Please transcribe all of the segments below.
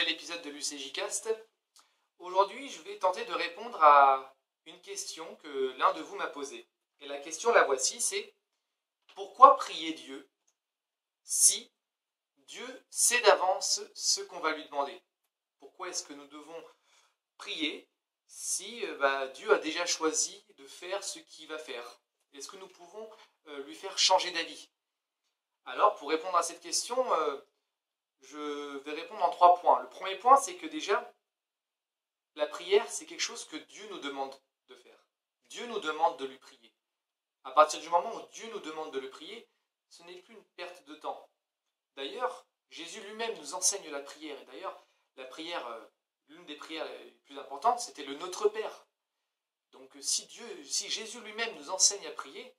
nouvel épisode de l'UCJcast. Aujourd'hui, je vais tenter de répondre à une question que l'un de vous m'a posée. Et la question, la voici, c'est pourquoi prier Dieu si Dieu sait d'avance ce qu'on va lui demander? Pourquoi est-ce que nous devons prier si Dieu a déjà choisi de faire ce qu'il va faire? Est-ce que nous pouvons lui faire changer d'avis? Alors, pour répondre à cette question, je vais répondre en 3 points. Le premier point, c'est que déjà, la prière, c'est quelque chose que Dieu nous demande de faire. Dieu nous demande de lui prier. À partir du moment où Dieu nous demande de le prier, ce n'est plus une perte de temps. D'ailleurs, Jésus lui-même nous enseigne la prière. Et d'ailleurs, la prière, l'une des prières les plus importantes, c'était le Notre Père. Donc si Jésus lui-même nous enseigne à prier,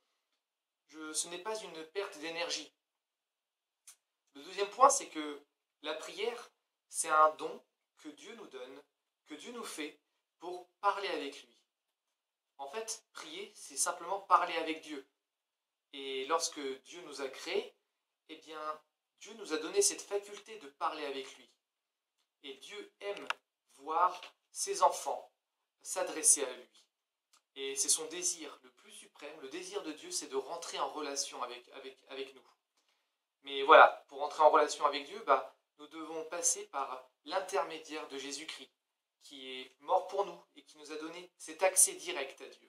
ce n'est pas une perte d'énergie. Le deuxième point, c'est que la prière, c'est un don que Dieu nous donne, que Dieu nous fait pour parler avec lui. En fait, prier, c'est simplement parler avec Dieu. Et lorsque Dieu nous a créés, eh bien, Dieu nous a donné cette faculté de parler avec lui. Et Dieu aime voir ses enfants s'adresser à lui. Et c'est son désir le plus suprême. Le désir de Dieu, c'est de rentrer en relation avec nous. Mais voilà, pour rentrer en relation avec Dieu, nous devons passer par l'intermédiaire de Jésus-Christ, qui est mort pour nous et qui nous a donné cet accès direct à Dieu.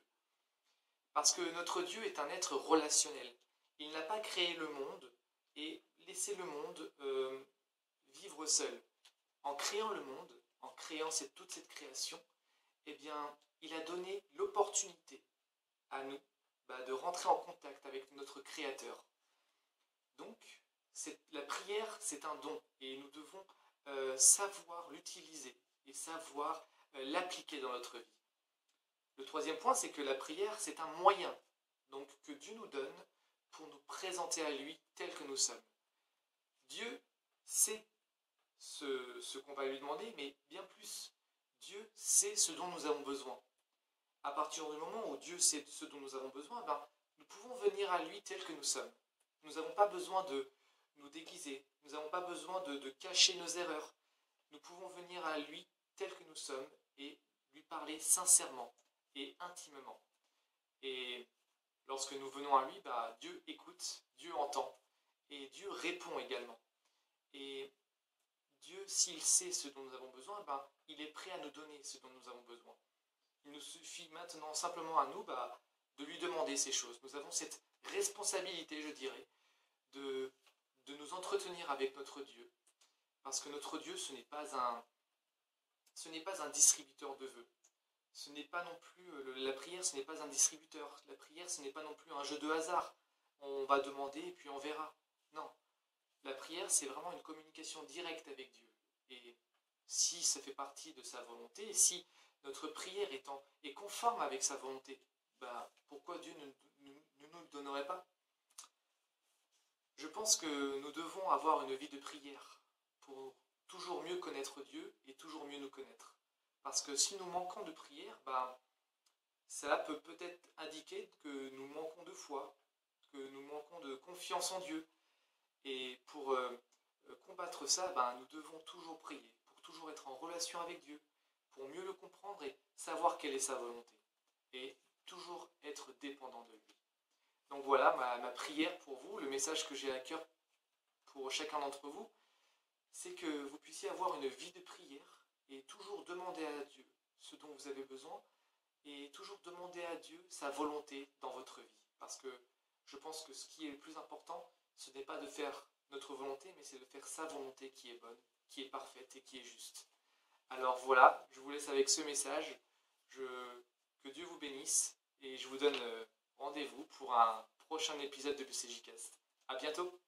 Parce que notre Dieu est un être relationnel. Il n'a pas créé le monde et laissé le monde vivre seul. En créant le monde, en créant toute cette création, eh bien, il a donné l'opportunité à nous de rentrer en contact avec notre Créateur. Donc, la prière, c'est un don et nous devons savoir l'utiliser et savoir l'appliquer dans notre vie. Le troisième point, c'est que la prière, c'est un moyen donc, que Dieu nous donne pour nous présenter à lui tel que nous sommes. Dieu sait ce qu'on va lui demander, mais bien plus, Dieu sait ce dont nous avons besoin. À partir du moment où Dieu sait ce dont nous avons besoin, nous pouvons venir à lui tel que nous sommes. Nous n'avons pas besoin de nous déguiser, nous n'avons pas besoin de cacher nos erreurs. Nous pouvons venir à lui tel que nous sommes et lui parler sincèrement et intimement. Et lorsque nous venons à lui, Dieu écoute, Dieu entend et Dieu répond également. Et Dieu, s'il sait ce dont nous avons besoin, il est prêt à nous donner ce dont nous avons besoin. Il nous suffit maintenant simplement à nous de lui demander ces choses. Nous avons cette responsabilité, je dirais, de nous entretenir avec notre Dieu. Parce que notre Dieu, ce n'est pas un distributeur de vœux. Ce n'est pas non plus, la prière, ce n'est pas un distributeur. La prière, ce n'est pas non plus un jeu de hasard. On va demander et puis on verra. Non. La prière, c'est vraiment une communication directe avec Dieu. Et si ça fait partie de sa volonté, et si notre prière est conforme avec sa volonté, pourquoi Dieu ne nous le donnerait pas? Je pense que nous devons avoir une vie de prière pour toujours mieux connaître Dieu et toujours mieux nous connaître. Parce que si nous manquons de prière, cela peut peut-être indiquer que nous manquons de foi, que nous manquons de confiance en Dieu. Et pour combattre ça, nous devons toujours prier, pour toujours être en relation avec Dieu, pour mieux le comprendre et savoir quelle est sa volonté. Et toujours être dépendant de lui. Donc voilà ma prière pour vous, le message que j'ai à cœur pour chacun d'entre vous, c'est que vous puissiez avoir une vie de prière et toujours demander à Dieu ce dont vous avez besoin et toujours demander à Dieu sa volonté dans votre vie. Parce que je pense que ce qui est le plus important, ce n'est pas de faire notre volonté, mais c'est de faire sa volonté qui est bonne, qui est parfaite et qui est juste. Alors voilà, je vous laisse avec ce message. Que Dieu vous bénisse et je vous donne rendez-vous pour un prochain épisode de l'UCJcast. A bientôt!